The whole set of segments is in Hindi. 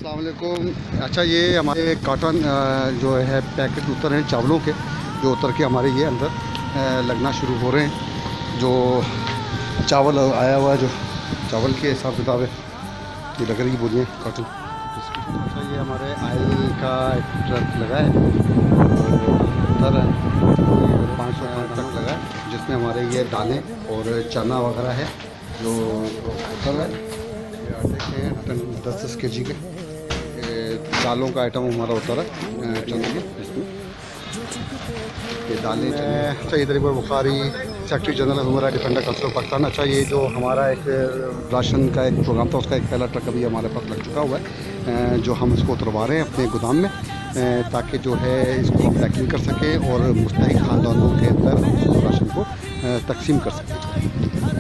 अस्सलाम वालेकुम। अच्छा, ये हमारे कॉटन जो है पैकेट उतर हैं चावलों के, जो उतर के हमारे ये अंदर लगना शुरू हो रहे हैं। जो चावल आया हुआ है, जो चावल के हिसाब किताब है, ये लग रही बोलिए कॉटन। अच्छा, ये हमारे आयल का एक ट्रक लगा है, उतर है 500 टन तक लगा है, जिसमें हमारे ये दालें और चना वगैरह है जो उतर है। देखें टन 10-10 kg के दालों का आइटम हमारा उतरा है चने के, इसमें ये दालें चने। अच्छा, इधर एक बार बुखारी सेक्रेटरी जनरल हमारा डिफेंडर काउंसिल ऑफ पाकिस्तान। अच्छा, ये जो हमारा एक राशन का एक प्रोग्राम था, उसका एक पहला ट्रक अभी हमारे पास लग चुका हुआ है, जो हम इसको उतरवा रहे हैं अपने गोदाम में, ताकि जो है इसको हम पैकिंग कर सकें और मुस्तहिक ख़ानदानों के अंदर हम उस राशन को तकसीम कर सकें।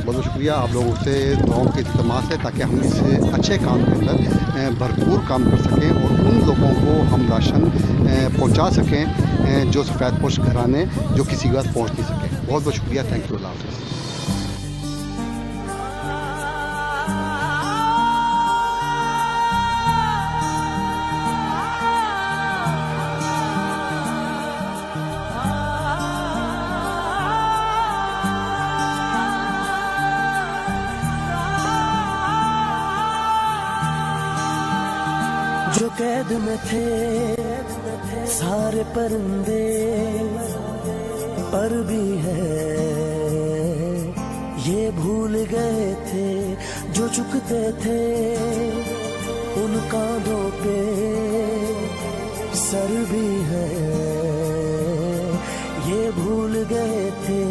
बहुत बहुत शुक्रिया आप लोगों से, दुआओं की इल्तमास है ताकि हम इस अच्छे काम के अंदर भरपूर काम कर सकें और उन लोगों को हम राशन पहुंचा सकें जो सफ़ेदपोश घराने जो किसी के पास पहुंच नहीं सके। बहुत बहुत शुक्रिया, थैंक यू, अल्लाह हाफ़िज़। जो कैद में थे सारे परिंदे, पर भी है ये भूल गए थे जो झुकते थे उन कांधों पे सर भी है, ये भूल गए थे।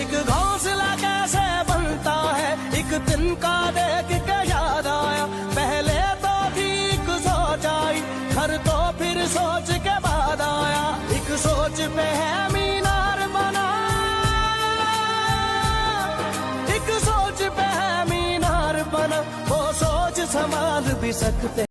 एक घोंसला कैसे बनता है, एक दिन का देख के याद आया, पहले घर तो फिर सोच के बाद आया, एक सोच पे है मीनार बना, एक सोच पे है मीनार बना, वो सोच संभाल भी सकते।